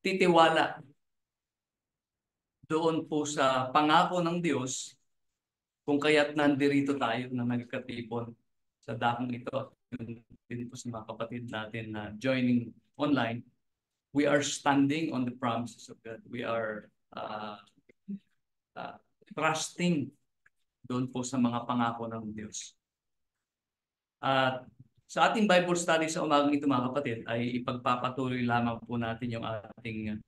titiwala doon po sa pangako ng Diyos kung kaya't nandirito tayo na nagkatipon sa dakong ito. Yun din po sa mga kapatid natin na joining online. We are standing on the promises of God. We are uh, trusting doon po sa mga pangako ng Diyos. At sa ating Bible study sa umagang ito mga kapatid ay ipagpapatuloy lamang po natin yung ating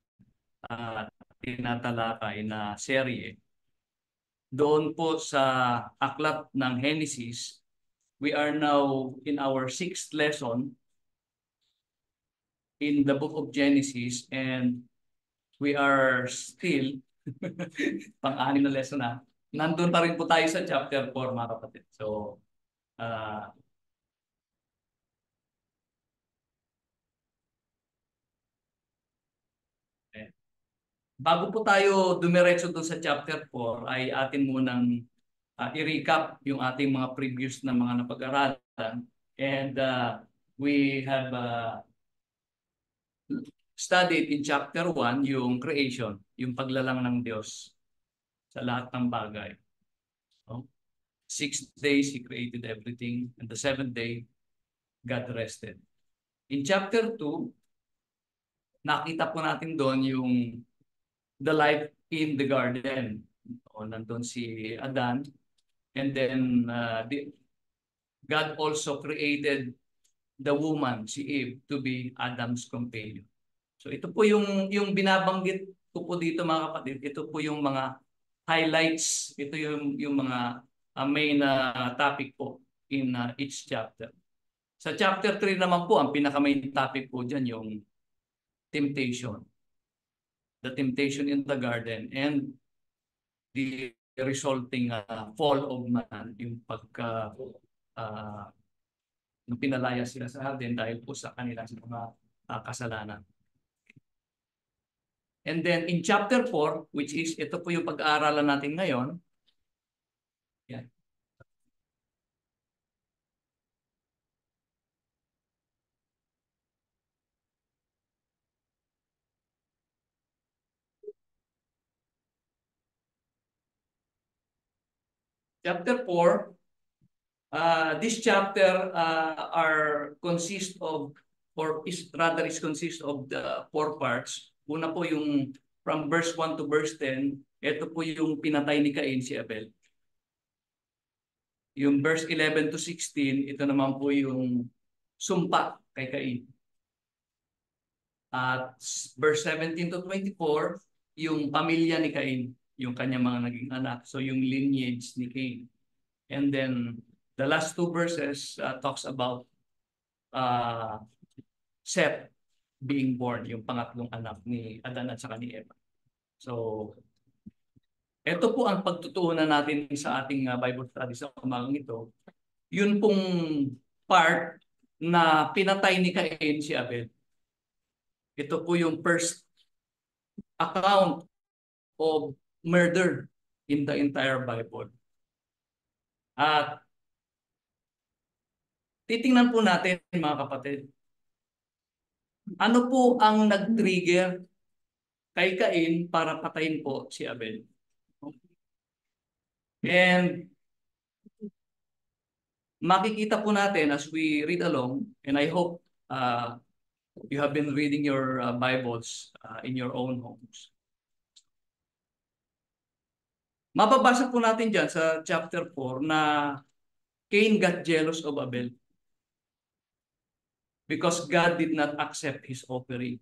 tinatalakay na serye. Doon po sa aklat ng Genesis, we are now in our 6th lesson in the book of Genesis, and we are still pang-anim na lesson na. Nandun pa rin po tayo sa chapter 4 mga kapatid. So, uh, bago po tayo dumiretso doon sa chapter 4 ay atin munang i-recap yung ating mga previous na mga napag-aralan. And we have studied in chapter 1 yung creation, yung paglalang ng Diyos sa lahat ng bagay. So, 6 days He created everything, and the 7th day, God rested. In chapter 2, nakita po natin doon yung the life in the garden. O, nandun si Adan. And then God also created the woman, si Eve, to be Adam's companion. So ito po yung binabanggit ko po dito mga kapatid. Ito po yung mga highlights. Ito yung mga main topic po in each chapter. Sa chapter 3 naman po, ang pinaka-main topic po dyan yung temptation. The temptation in the garden and the resulting fall of man, yung pagka nung pinalaya sila sa hardin dahil po sa kanilang mga kasalanan. And then in chapter 4, which is ito po yung pag-aaralan natin ngayon. Yan. Chapter 4, this chapter are consist of, or is rather is consist of the 4 parts. Una po yung from verse 1 to verse 10, ito po yung pinatay ni Cain, si Abel. Yung verse 11 to 16, ito naman po yung sumpa kay Cain. At verse 17 to 24, yung pamilya ni Cain, yung kanyang mga naging anak. So yung lineage ni Cain. And then the last 2 verses talks about Seth being born, yung pangatlong anak ni Adan at saka ni Eva. So ito po ang pagtutuunan natin sa ating Bible study sa umagang ito. Yun pong part na pinatay ni Cain si Abel. Ito po yung first account of murder in the entire Bible. At titingnan po natin mga kapatid, ano po ang nag-trigger kay Cain para patayin po si Abel. And makikita po natin as we read along, and I hope you have been reading your Bibles in your own homes. Mababasa po natin dyan sa chapter 4 na Cain got jealous of Abel because God did not accept his offering.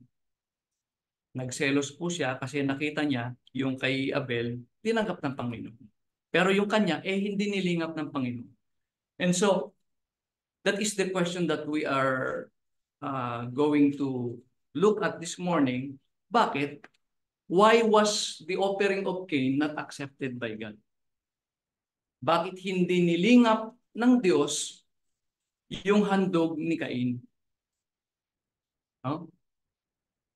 Nagselos po siya kasi nakita niya yung kay Abel tinanggap ng Panginoon. Pero yung kanya, hindi nilingap ng Panginoon. And so, that is the question that we are going to look at this morning. Bakit? Why was the offering of Cain not accepted by God? Bakit hindi nilingap ng Diyos yung handog ni Cain? No?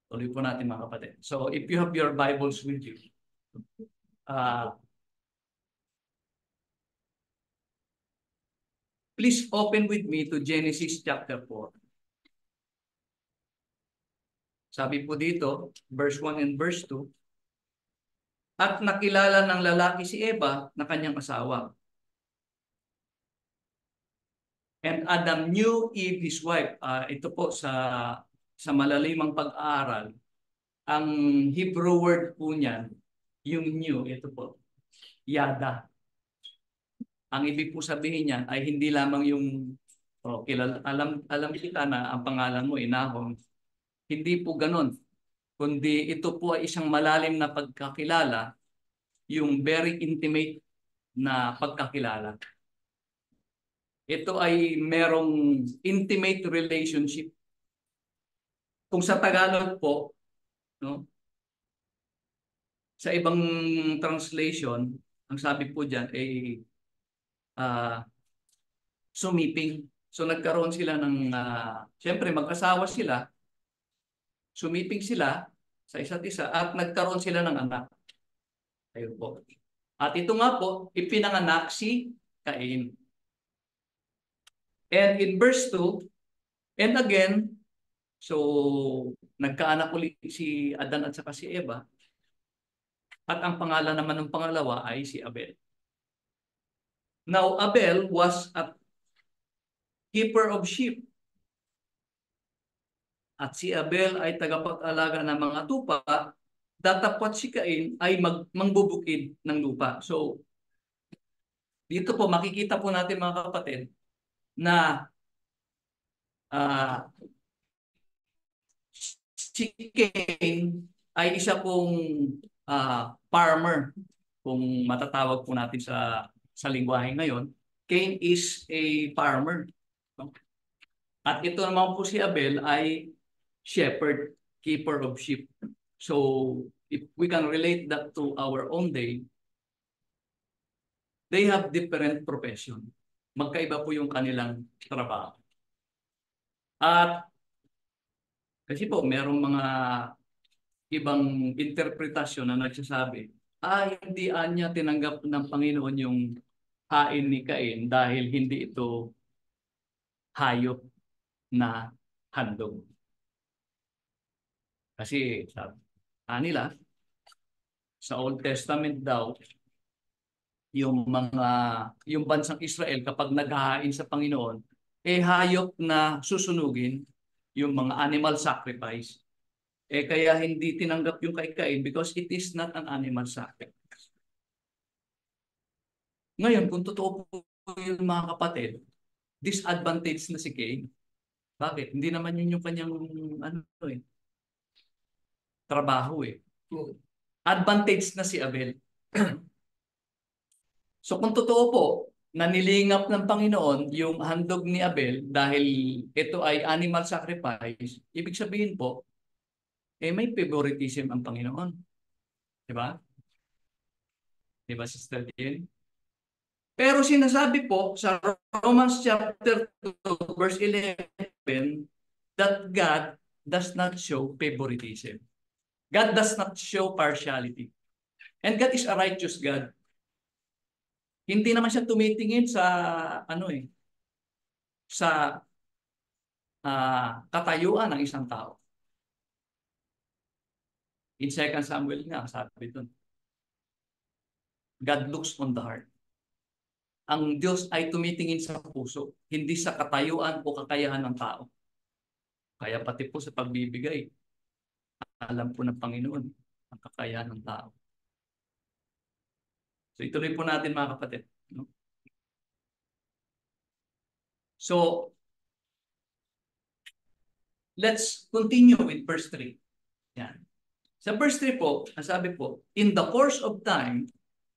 Tuloy po natin mga kapatid. So, if you have your Bibles with you, please open with me to Genesis chapter 4. Sabi po dito, verse 1 and verse 2, at nakilala ng lalaki si Eva na kanyang asawa. And Adam knew Eve his wife. Ito po sa malalimang pag-aaral, ang Hebrew word po niyan, yung knew, ito po, yada. Ang ibig po sabihin niyan ay hindi lamang yung alam kita na ang pangalan mo Nahom. Hindi po ganon. Kundi ito po ay isang malalim na pagkakilala, yung very intimate na pagkakilala. Ito ay merong intimate relationship. Kung sa Tagalog po, no, sa ibang translation, ang sabi po diyan ay sumiping. So nagkaroon sila ng, siyempre mag-asawa sila, sumiping sila sa isa't isa at nagkaroon sila ng anak. Ayun po. At ito nga po, ipinanganak si Cain. And in verse 2, and again, so nagkaanak ulit si Adan at saka si Eva. At ang pangalan naman ng pangalawa ay si Abel. Now, Abel was a keeper of sheep. At si Abel ay tagapag-alaga ng mga tupa, datapwat si Cain ay mangbubukid ng lupa. So, dito po makikita po natin mga kapatid na si Cain ay isa pong farmer. Kung matatawag po natin sa lingwahe ngayon, Cain is a farmer. At ito naman po si Abel ay shepherd, keeper of sheep. So, if we can relate that to our own day, they have different profession. Magkaiba po yung kanilang trabaho. At kasi po, merong mga ibang interpretasyon na nagsasabi, hindi niya tinanggap ng Panginoon yung hain ni Cain dahil hindi ito hayop na handog. Kasi sabi nila, sa Old Testament daw, yung bansang Israel kapag naghahain sa Panginoon, hayop na susunugin, yung mga animal sacrifice. Kaya hindi tinanggap yung kay Cain because it is not an animal sacrifice. Ngayon, kung totoo po yung mga kapatid, disadvantage na si Cain. Bakit? Hindi naman yun yung kanyang trabaho . Advantage na si Abel. So kung totoo po, nanilingap ng Panginoon yung handog ni Abel dahil ito ay animal sacrifice, ibig sabihin po, may favoritism ang Panginoon. Diba? Diba, Sister Jill? Pero sinasabi po sa Romans chapter 2, verse 11, that God does not show favoritism. God does not show partiality. And God is a righteous God. Hindi naman siya tumitingin sa sa katayuan ng isang tao. In 2 Samuel nga, sabi doon, God looks on the heart. Ang Diyos ay tumitingin sa puso, hindi sa katayuan o kakayahan ng tao. Kaya pati po sa pagbibigay, alam po ng Panginoon ang kakayahan ng tao. So ituloy po natin mga kapatid. No? So, let's continue with verse 3. Yan. Sa verse 3 po, sabi po, in the course of time,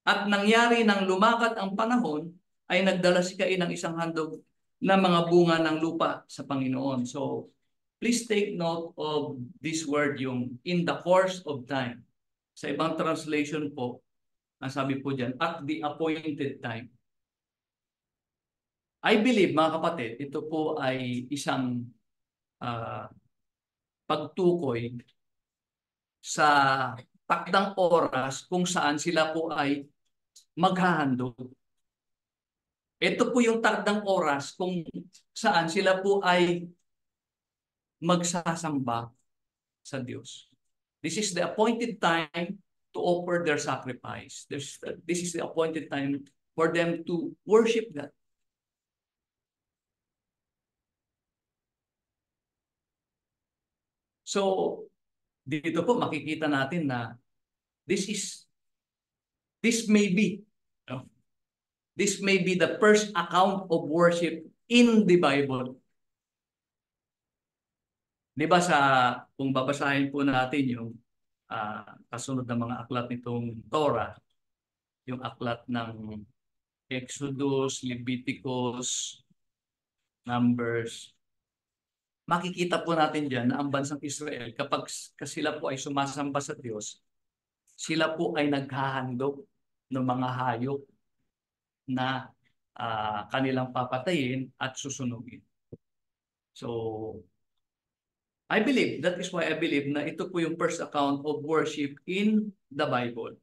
at nangyari nang lumakat ang panahon, ay nagdala si Cain ng isang handog na mga bunga ng lupa sa Panginoon. So, please take note of this word, yung in the course of time. Sa ibang translation po, ang sabi po dyan, at the appointed time. I believe, mga kapatid, ito po ay isang pagtukoy sa takdang oras kung saan sila po ay maghahandog. Ito po yung takdang oras kung saan sila po ay magsasamba sa Diyos. This is the appointed time to offer their sacrifice. This is the appointed time for them to worship God. So, dito po makikita natin na this may be, no? This may be the first account of worship in the Bible. Di ba kung babasahin po natin yung kasunod na mga aklat nitong Torah, yung aklat ng Exodus, Leviticus, Numbers, makikita po natin dyan na ang bansang Israel, kapag sila po ay sumasamba sa Diyos, sila po ay naghahandog ng mga hayop na kanilang papatayin at susunugin. So, I believe, that is why I believe na ito po yung first account of worship in the Bible.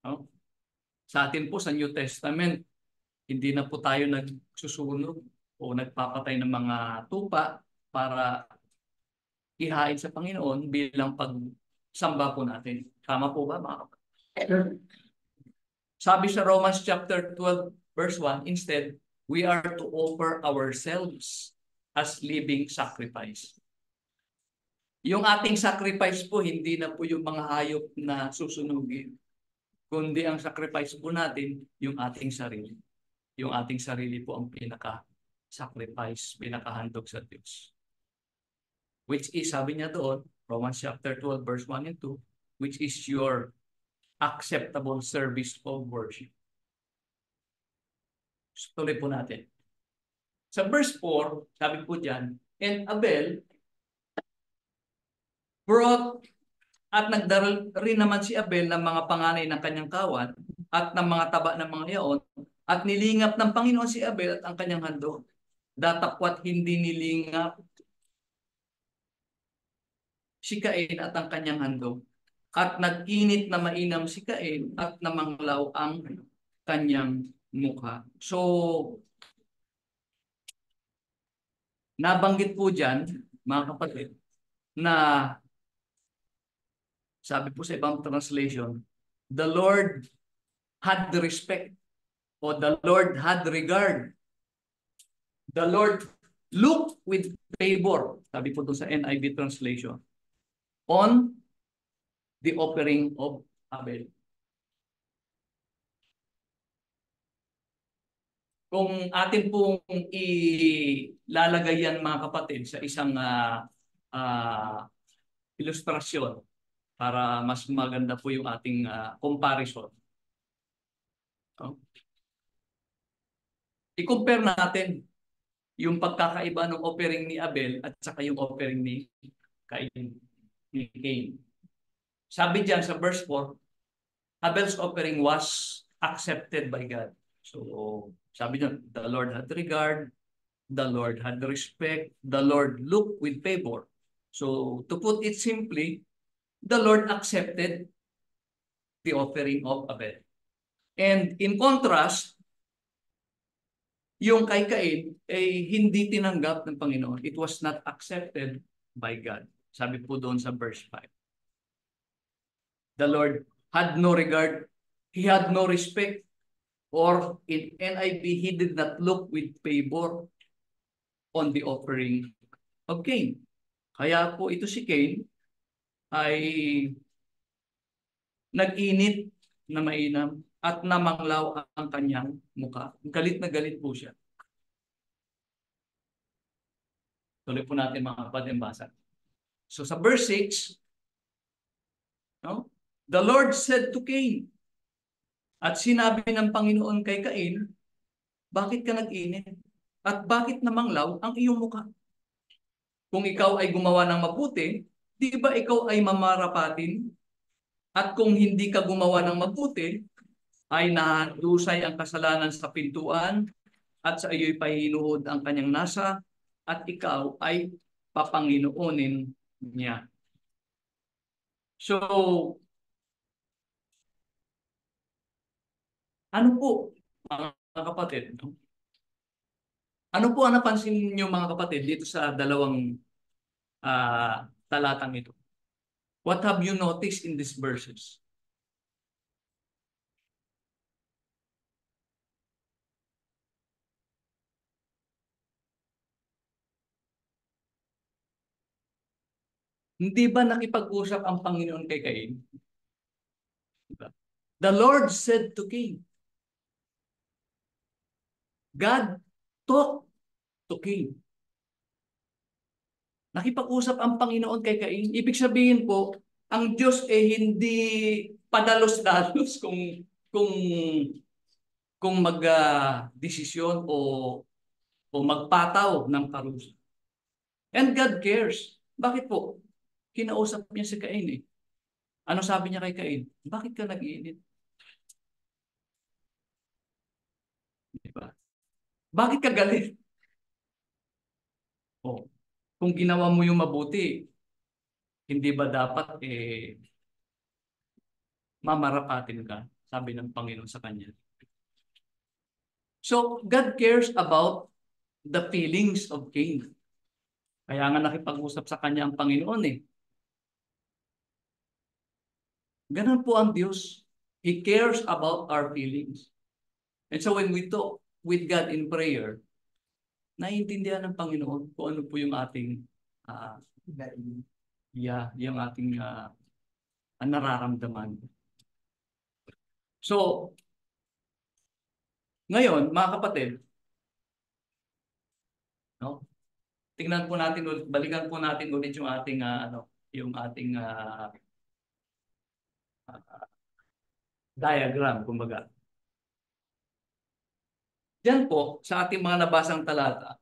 No? Sa atin po sa New Testament, hindi na po tayo nagsusunog o nagpapatay ng mga tupa para ihain sa Panginoon bilang pagsamba po natin. Tama po ba, mga kapatid? Sabi sa Romans chapter 12 verse 1, instead, we are to offer ourselves as living sacrifice. Yung ating sacrifice po, hindi na po yung mga hayop na susunugin, kundi ang sacrifice po natin, yung ating sarili. Yung ating sarili po ang pinaka-sacrifice, pinakahandog sa Diyos. Which is, sabi niya doon, Romans chapter 12 verse 1 and 2, which is your acceptable service of worship. So, tuloy po natin. Sa verse 4, sabi po dyan, and Abel brought at nagdaral rin naman si Abel ng mga panganay ng kanyang kawan at ng mga taba ng mga yaon at nilingap ng Panginoon si Abel at ang kanyang handog. Datapwat hindi nilingap si Cain at ang kanyang handog. At nag-init na mainam si Cain at namanglaw ang kanyang mukha. So, nabanggit po dyan, mga kapatid, na sabi po sa ibang translation, the Lord had the respect o the Lord had regard. The Lord looked with favor, sabi po doon sa NIV translation, on the offering of Abel. Kung atin pong ilalagay yan, mga kapatid, sa isang ilustrasyon para mas maganda po yung ating comparison. No? I-compare natin yung pagkakaiba ng offering ni Abel at saka yung offering ni Cain. Sabi diyan sa verse 4, Abel's offering was accepted by God. So, sabi niya, the Lord had regard, the Lord had respect, the Lord looked with favor. So, to put it simply, the Lord accepted the offering of Abel. And in contrast, yung kay Cain ay hindi tinanggap ng Panginoon. It was not accepted by God. Sabi po doon sa verse 5. The Lord had no regard, He had no respect, or in NIV, He did not look with favor on the offering of Cain. Kaya po ito si Cain ay nag-init na mainam at namanglaw ang kanyang mukha. Galit na galit po siya. Tuloy po natin, mga kapatid, basa. So sa verse 6, no? The Lord said to Cain, at sinabi ng Panginoon kay Cain, bakit ka nag-init? At bakit namanglaw ang iyong mukha? Kung ikaw ay gumawa ng mabuti, di ba ikaw ay mamarapatin? At kung hindi ka gumawa ng mabuti, ay nahadusay ang kasalanan sa pintuan at sa iyo'y pahinuhod ang kanyang nasa at ikaw ay papanginoonin niya. So, ano po, mga kapatid? Ano po ang napansin niyo, mga kapatid, dito sa dalawang talatang ito? What have you noticed in these verses? Hindi ba nakipag-usap ang Panginoon kay Cain? Diba? The Lord said to Cain. God talked to Cain. Nakipag-usap ang Panginoon kay Cain. Ibig sabihin po, ang Diyos hindi padalos-dalos kung kung mag-desisyon o magpataw ng parusa. And God cares. Bakit po? Kinausap niya si Cain eh. Ano sabi niya kay Cain? Bakit ka nag-iinit? Diba? Bakit ka galit? Oh, kung ginawa mo yung mabuti, hindi ba dapat mamarapatin ka? Sabi ng Panginoon sa kanya. So, God cares about the feelings of Cain. Kaya nga nakipag-usap sa kanya ang Panginoon eh. Ganun po ang Diyos. He cares about our feelings. And so when we talk with God in prayer, naiintindihan ng Panginoon kung ano po yung ating yung ating nararamdaman. So, ngayon, mga kapatid, no? Tingnan po natin ulit, balikan po natin ulit yung ating yung ating diagram, kumbaga. Diyan po, sa ating mga nabasang talata,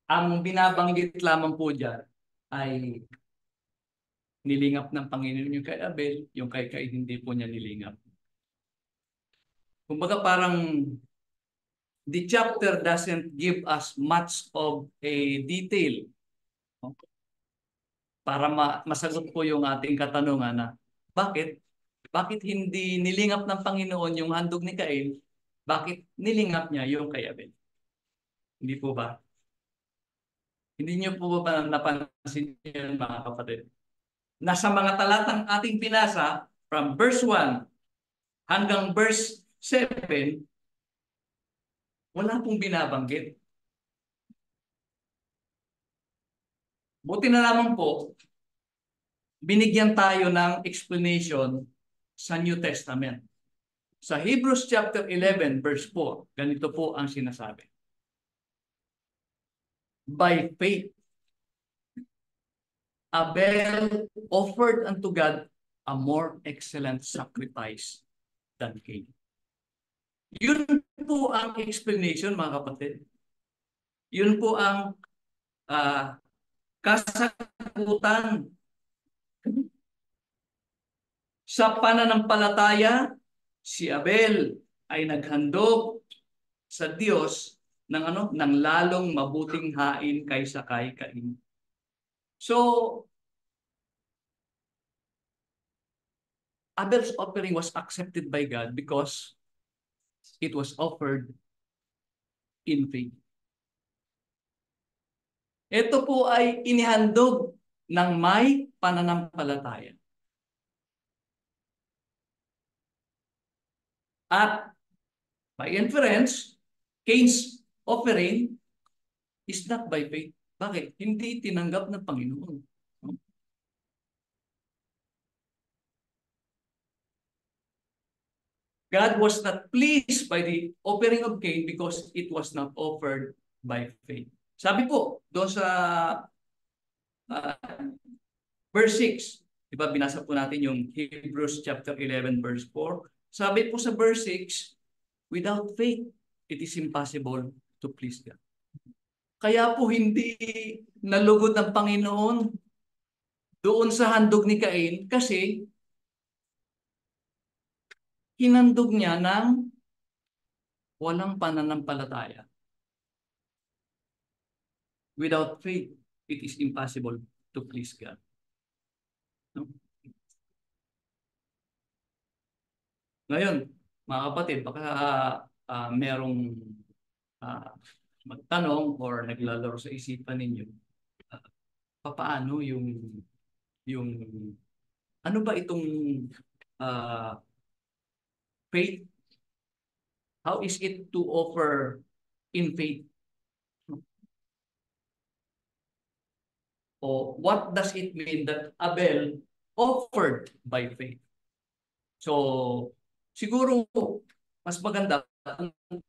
ang binabanggit lamang po diyan ay nilingap ng Panginoon yung kay Abel, yung kay Cain hindi po niya nilingap. Kumbaga parang the chapter doesn't give us much of a detail para masagot po yung ating katanungan na bakit? Bakit hindi nilingap ng Panginoon yung handog ni Cain? Bakit nilingap niya yung kay Abel? Hindi po ba? Hindi niyo po ba napansin yan, mga kapatid? Nasa mga talatang ating pinasa, from verse 1 hanggang verse 7, wala pong binabanggit. Buti na lamang po, binigyan tayo ng explanation sa New Testament. Sa Hebrews chapter 11 verse 4, ganito po ang sinasabi. By faith, Abel offered unto God a more excellent sacrifice than Cain. Yun po ang explanation, mga kapatid. Yun po ang kasagutan. Sa pananampalataya, si Abel ay naghandog sa Diyos ng lalong mabuting hain kaysa kay Cain. So, Abel's offering was accepted by God because it was offered in faith. Ito po ay inihandog ng may pananampalataya. At by inference, Cain's offering is not by faith. Bakit? Hindi tinanggap ng Panginoon. God was not pleased by the offering of Cain because it was not offered by faith. Sabi po, doon sa verse 6, diba binasa po natin yung Hebrews chapter 11 verse 4. Sabi po sa verse 6, without faith, it is impossible to please God. Kaya po hindi nalugod ng Panginoon doon sa handog ni Cain kasi hinandog niya ng walang pananampalataya. Without faith, it is impossible to please God. No? Ngayon, mga kapatid, baka merong magtanong or naglalaro sa isipan ninyo, paano yung yung ano ba itong faith? How is it to offer in faith? O what does it mean that Abel offered by faith? So, siguro mas maganda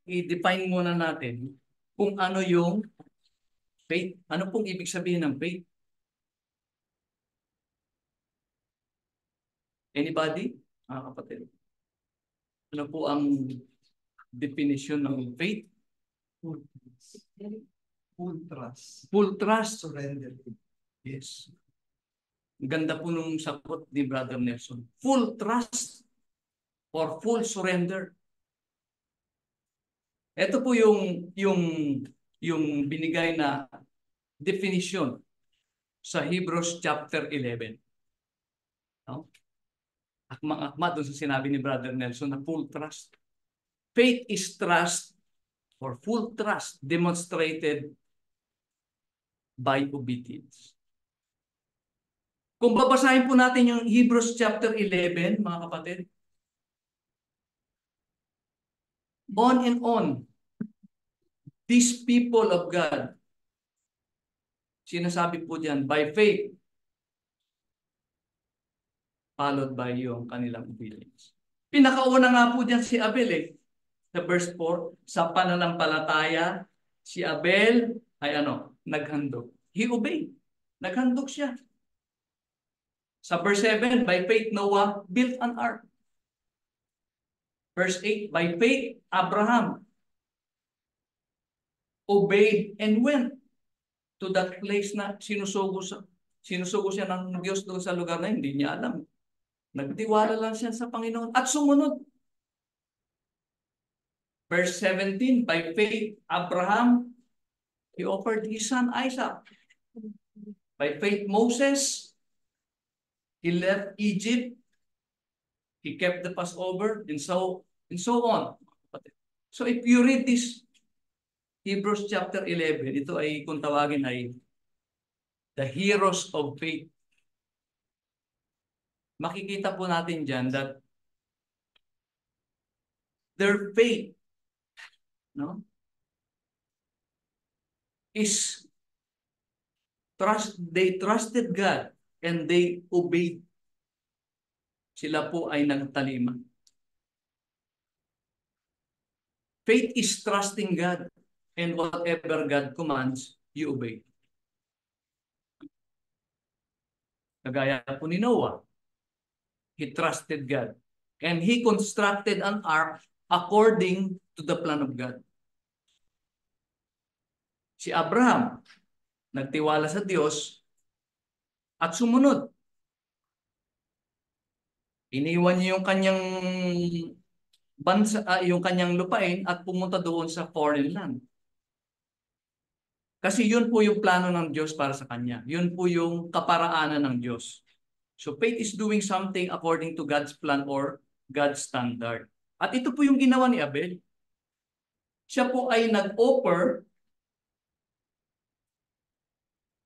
i-define muna natin kung ano yung faith. Ano pong ibig sabihin ng faith? Anybody? Mga kapatid. Ano po ang definition ng faith? Full trust. Full trust. Surrender. Yes. Ang ganda po nung sagot ni Brother Nelson. Full trust or full surrender. Ito po yung binigay na definition sa Hebrews chapter 11. No? Akma doon sa sinabi ni Brother Nelson na full trust. Faith is trust or full trust demonstrated by obedience. Kung babasahin po natin yung Hebrews chapter 11, mga kapatid, on and on, these people of God, sinasabi po diyan, by faith, followed by yung kanilang obedience. Pinakauna nga po diyan si Abel Sa verse 4, sa pananampalataya, si Abel ay naghandog. He obeyed. Naghandog siya. Sa verse 7, by faith Noah built an ark. Verse 8, by faith Abraham obeyed and went to that place na sinusugo siya ng Diyos doon sa lugar na hindi niya alam. Nagtiwala lang siya sa Panginoon at sumunod. Verse 17, by faith Abraham, he offered his son Isaac. By faith Moses, he left Egypt, he kept the Passover, and so on. So if you read this Hebrews chapter 11, ito ay kung tawagin ay the heroes of faith. Makikita po natin dyan that their faith is they trusted God and they obeyed. Sila po ay nagtalima. Faith is trusting God and whatever God commands, you obey. Kagaya po ni Noah. He trusted God and he constructed an ark according to the plan of God. Si Abraham, nagtiwala sa Diyos at sumunod. Iniwan niya yung kanyang bansa, yung kanyang lupain at pumunta doon sa foreign land. Kasi yun po yung plano ng Diyos para sa kanya. Yun po yung kaparaanan ng Diyos. So faith is doing something according to God's plan or God's standard. At ito po yung ginawa ni Abel. Siya po ay nag-offer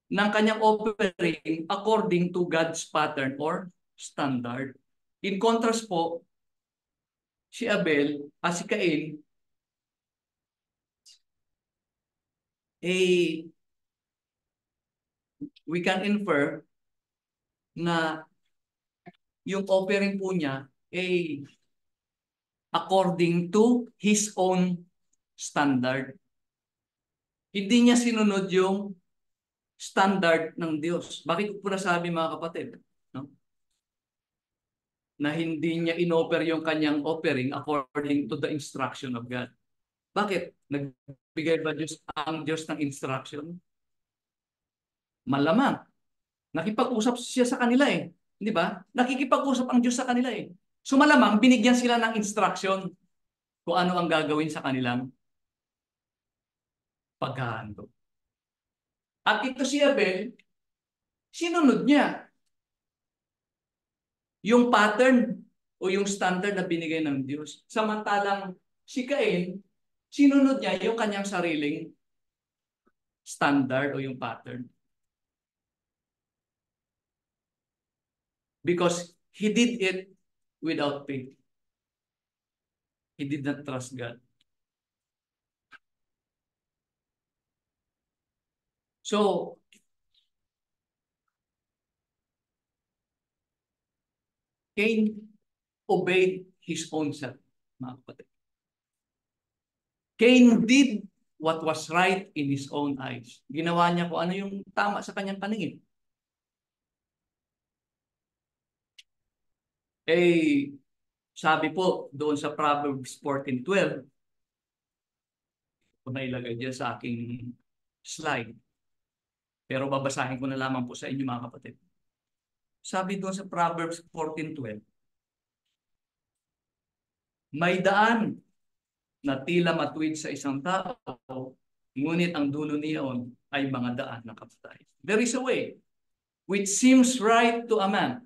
ng kanyang offering according to God's pattern or standard. In contrast po, si Abel, si Cain, we can infer na yung offering po niya according to his own standard. Hindi niya sinunod yung standard ng Diyos. Bakit ko po nasabi, mga kapatid? Na hindi niya inoffer yung kanyang offering according to the instruction of God. Bakit? Nagbigay ba ang Diyos ng instruction? Malamang. Nakipag-usap siya sa kanila Di ba? Nakikipag-usap ang Diyos sa kanila So malamang, binigyan sila ng instruction kung ano ang gagawin sa kanilang paghahandog. At ito si Abel, sinunod niya yung pattern o yung standard na binigay ng Diyos. Samantalang si Cain, sinunod niya yung kanyang sariling standard o yung pattern. Because he did it without faith. He did not trust God. So, Cain obeyed his own self, mga kapatid. Cain did what was right in his own eyes. Ginawa niya kung ano yung tama sa kanyang paningin. Eh, sabi po doon sa Proverbs 14:12, kung nailagay dyan sa aking slide, pero babasahin ko na lamang po sa inyo mga kapatid. Sabi doon sa Proverbs 14:12, may daan na tila matuwid sa isang tao, ngunit ang dulo niyon ay mga daan ng kapatay. There is a way which seems right to a man,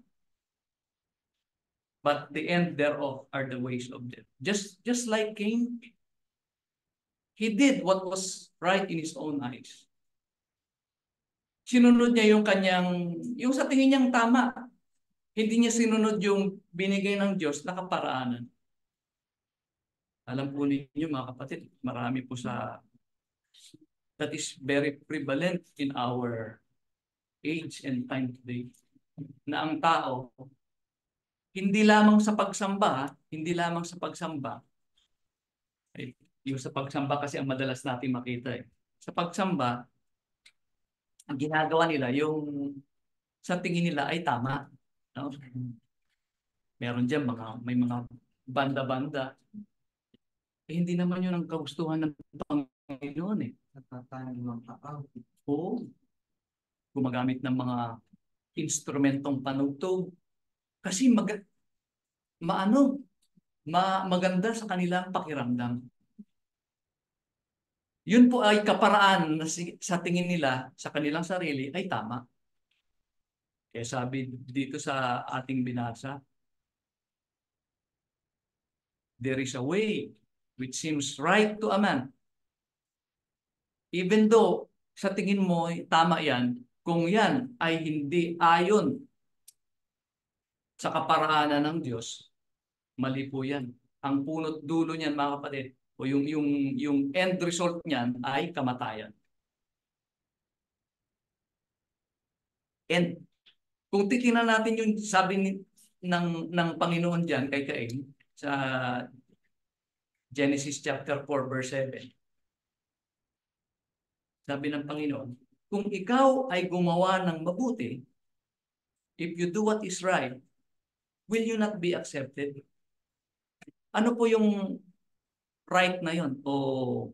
but the end thereof are the ways of death. Just like Cain, he did what was right in his own eyes. Sinunod niya yung sa tingin niyang tama. Hindi niya sinunod yung binigay ng Diyos na kaparaanan. Alam po ninyo mga kapatid, marami po that is very prevalent in our age and time today. Na ang tao, hindi lamang sa pagsamba, yung sa pagsamba kasi ang madalas natin makita eh. Sa pagsamba, ang ginagawa nila, yung sa tingin nila ay tama. No? Meron dyan may mga banda-banda. Eh, hindi naman yun ang kagustuhan ng Panginoon eh. Oo. Gumagamit ng mga instrumentong panugtog. Kasi maganda sa kanilang pakiramdam. Yun po ay kaparaan na sa tingin nila sa kanilang sarili ay tama. Kaya sabi dito sa ating binasa, there is a way which seems right to a man. Even though sa tingin mo tama yan, kung yan ay hindi ayon sa kaparaanan ng Diyos, mali po yan. Ang punot dulo niyan mga kapatid, o yung end result niyan ay kamatayan. And kung titingnan natin yung sabi ng Panginoon diyan kay Cain sa Genesis chapter 4 verse 7. Sabi ng Panginoon, kung ikaw ay gumawa ng mabuti, if you do what is right, will you not be accepted? Ano po yung right na yon o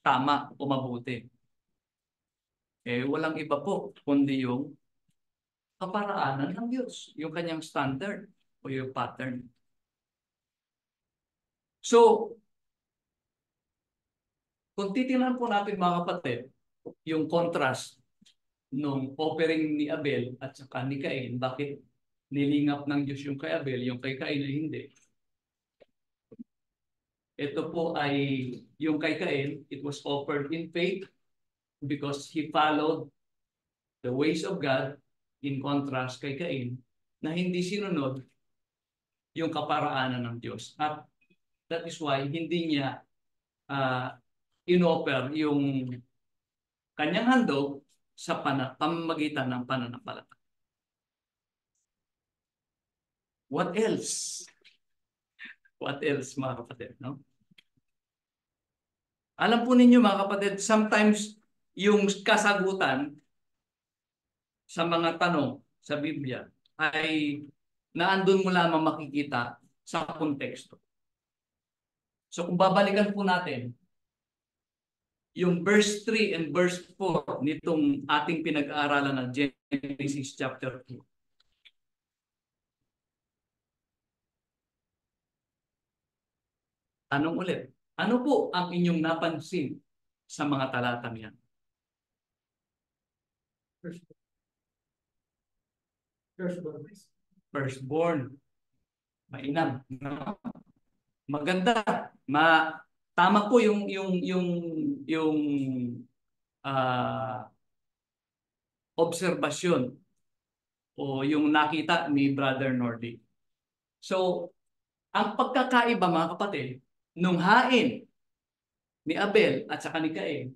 tama o mabuti? Eh, walang iba po kundi yung kaparaanan ng Diyos, yung kanyang standard o yung pattern. So, kung titingnan po natin mga kapatid, yung contrast nung offering ni Abel at saka ni Cain, bakit nilingap ng Diyos yung kay Abel, yung kay Cain ay hindi? Ito po ay yung kay Cain, it was offered in faith because he followed the ways of God, in contrast kay Cain na hindi sinunod yung kaparaanan ng Diyos. At that is why hindi niya inoffer yung kanyang handog sa pamamagitan ng pananampalataya. What else? What else mga kapatid? No? Alam po ninyo mga kapatid, sometimes yung kasagutan sa mga tanong sa Biblia ay naandun mo lamang makikita sa konteksto. So kung babalikan po natin yung verse 3 and verse 4 nitong ating pinag-aaralan ng Genesis chapter 2. Tanong ulit, ano po ang inyong napansin sa mga talatang yan? Firstborn. Mainam. No? Maganda. Tama po yung obserbasyon o yung nakita ni Brother Nordic. So, ang pagkakaiba mga kapatid, nung hain ni Abel at saka ni Cain,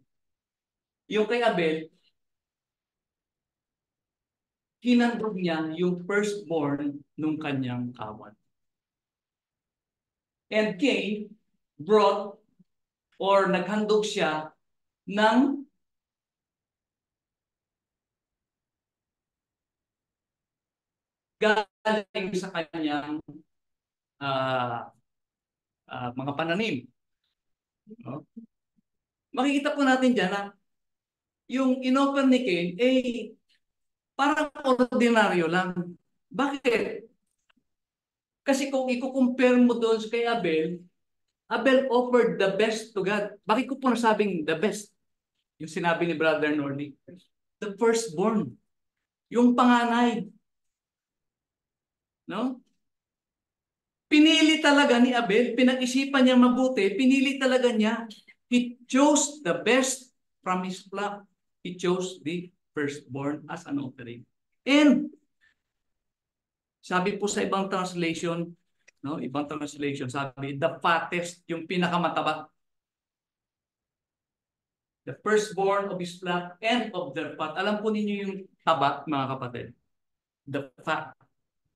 yung kay Abel, hinandog niya yung firstborn nung kanyang kawan. And Cain brought or naghandog siya ng galing sa kanyang uh, mga pananim. No? Makikita po natin dyan na yung inoffer ni Cain, parang ordinaryo lang. Bakit? Kasi kung i-compare mo doon kay Abel, Abel offered the best to God. Bakit ko po nasabing the best? Yung sinabi ni Brother Nordic. The firstborn. Yung panganay. No? Pinili talaga ni Abel, pinag-isipan niya mabuti, pinili talaga niya. He chose the best from his flock. He chose the firstborn as an offering. And sabi po sa ibang translation, no, ibang translation, sabi, the fattest, yung pinakamataba. The firstborn of his flock and of their fat. Alam po ninyo yung taba, mga kapatid. The fat.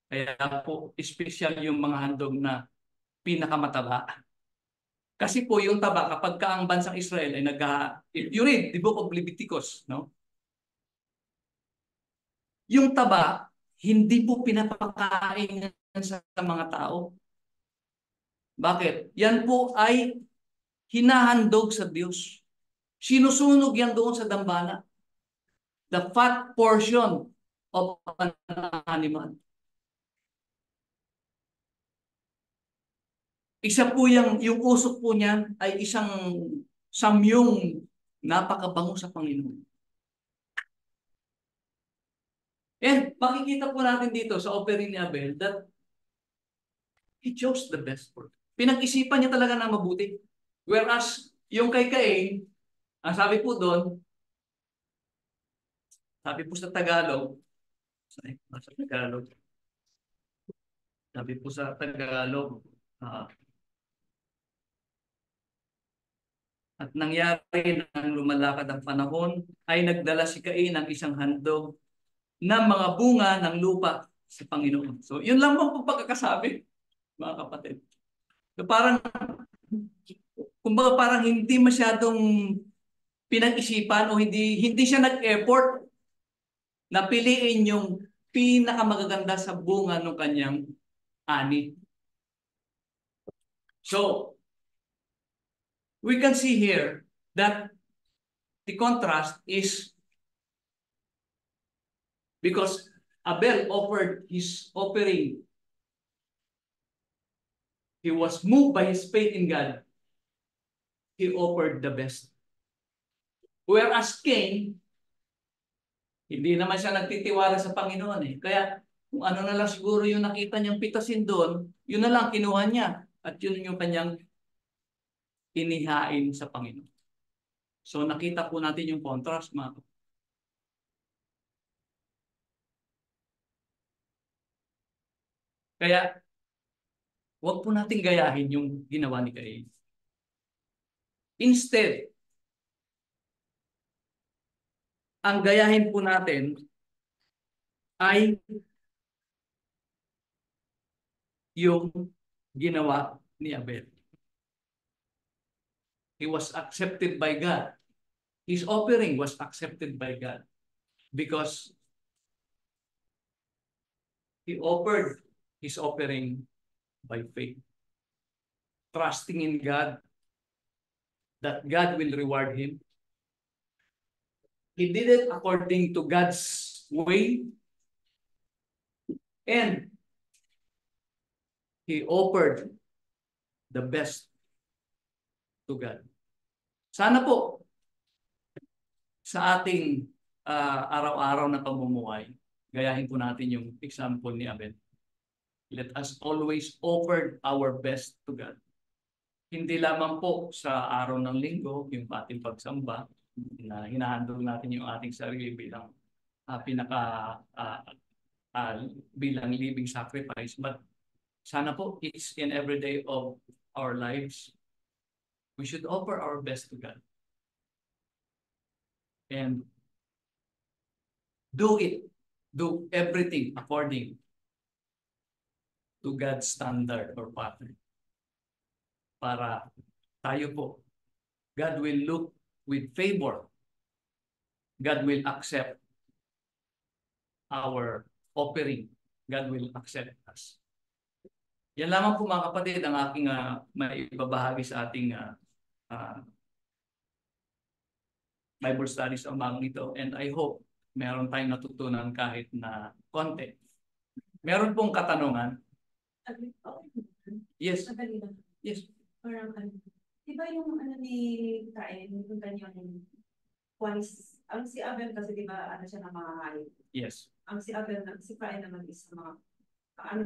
Kaya po, special yung mga handog na pinakamataba. Kasi po yung taba, kapag ka ang bansang Israel ay if you read the book of Leviticus, no? Yung taba, hindi po pinapakain sa mga tao. Bakit? Yan po ay hinahandog sa Diyos. Sinusunog yan doon sa dambana. The fat portion of an animal. Isa po yung usok po niyan ay isang samyong napakabango sa Panginoon. And makikita po natin dito sa offering ni Abel that he chose the best for. Pinag-isipan niya talaga na mabuti. Whereas yung kay Cain, ang sabi po doon, sabi po sa Tagalog, sabi po sa Tagalog, at nangyari nang lumalakad ang panahon, ay nagdala si Cain ng isang handog na mga bunga ng lupa sa Panginoon. So, yun lang po pagkakasabi, mga kapatid. So, kumbaga parang hindi masyadong pinag-isipan o hindi siya nag-effort na piliin yung pinakamagaganda sa bunga ng kanyang ani. So, we can see here that the contrast is because Abel offered his offering. He was moved by his faith in God. He offered the best. Whereas Cain, hindi naman siya nagtitiwala sa Panginoon eh. Kaya kung ano na lang siguro yung nakita niyang pitasin doon, yun na lang kinuha niya. At yun yung kanyang inihain sa Panginoon. So nakita po natin yung contrast, mga kapatid. Kaya huwag po natin gayahin yung ginawa ni Cain. Instead, ang gayahin po natin ay yung ginawa ni Abel. He was accepted by God. His offering was accepted by God because he offered his offering by faith, trusting in God that God will reward him. He did it according to God's way, and he offered the best to God. Sana po sa ating araw-araw na pamumuhay, gayahin po natin yung example ni Abel. Let us always offer our best to God. Hindi lamang po sa araw ng linggo, yung ating pagsamba, na hinahandog natin yung ating sarili bilang bilang living sacrifice. But sana po each and every day of our lives, we should offer our best to God. And do everything according to God's standard or pattern. Para tayo po, God will look with favor. God will accept our offering. God will accept us. Yan lamang po mga kapatid ang aking maibabahagi sa ating Bible studies sa umagang ito. And I hope meron tayong natutunan kahit na konti. Meron pong katanungan. Yes. Yes. Parang di ba yung ni Kain, yung kanyang once, ang si Abel kasi di ba siya na mga hayop. Yes. Ang si Abel, si Kain naman is mga,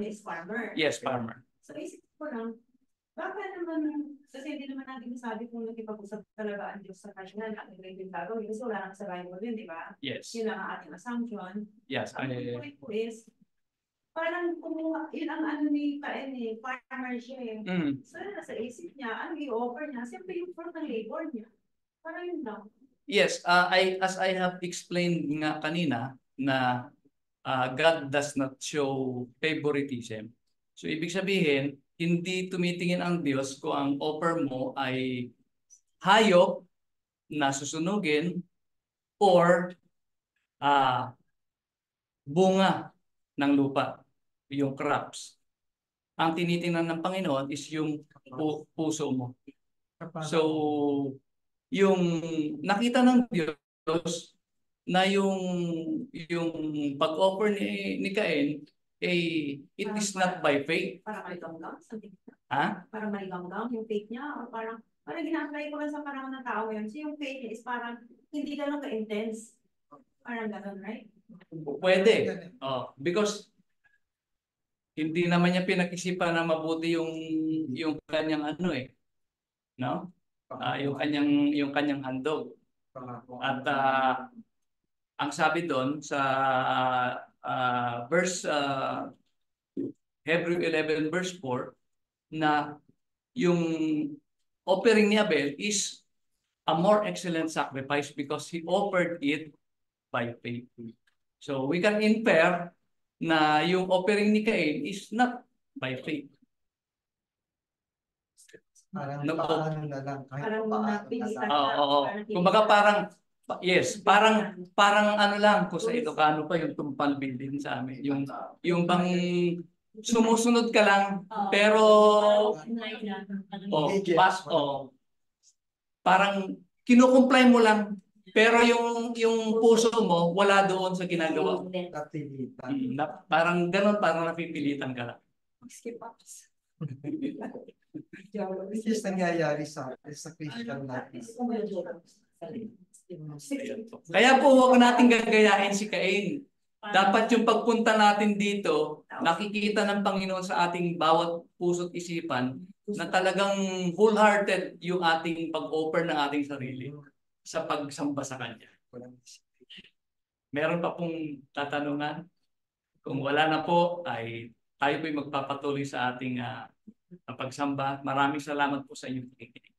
is farmer. Yes, farmer. So isip ko lang, baka naman, kasi hindi naman natin sabi kung nakipag-usap talaga ang Diyos sa kanya na ang yung gagawin. Kasi wala nang sa Bible din, di ba? Yes. Yun ang ating assumption. Yes. Ang point ko is, parang kumuha, yun ang ni Kain farmer siya So nasa isip niya, ano i-offer niya? Siyempre yung fruit ng labor niya. Parang yun lang. Yes, as I have explained nga kanina na God does not show favoritism. So ibig sabihin, hindi tumitingin ang Diyos kung ang offer mo ay hayop na susunugin or bunga ng lupa, yung crops. Ang tinitingnan ng Panginoon is yung puso mo. So, yung nakita ng Diyos na yung pag-offer ni Cain, it is not by faith. Para maligamgam? Ha? Para maligamgam yung faith niya? O parang gina-apply ko lang sa panahon ng tao yun. So yung faith niya is parang hindi ganun ka-intense. Parang ganun, right? Pwede. Because hindi naman niya pinag-isipan na mabuti yung kanyang no? Yung kanyang handog. At ang sabi doon sa Hebrew 11 verse 4 na yung offering ni Abel is a more excellent sacrifice because he offered it by faith. So we can infer na yung offering ni Cain is not by faith. Parang paano na lang. Parang napilitan Kumbaga parang ano lang kung sa Ilocano pa yung tumpal building sa amin. Yung bang sumusunod ka lang pero parang kinukumply mo lang pero yung puso mo wala doon sa ginagawa. Parang ganun, parang napipilitan ka lang. Skip ups. Which is nangyayari sa Christian life. Kaya po huwag natin gagayahin si Cain. Dapat yung pagpunta natin dito, nakikita ng Panginoon sa ating bawat puso't isipan na talagang wholehearted yung ating pag-offer ng ating sarili sa pagsamba sa Kanya. Meron pa pong tatanungan? Kung wala na po, ay tayo po'y magpapatuloy sa ating pagsamba. Maraming salamat po sa inyong pakikinig.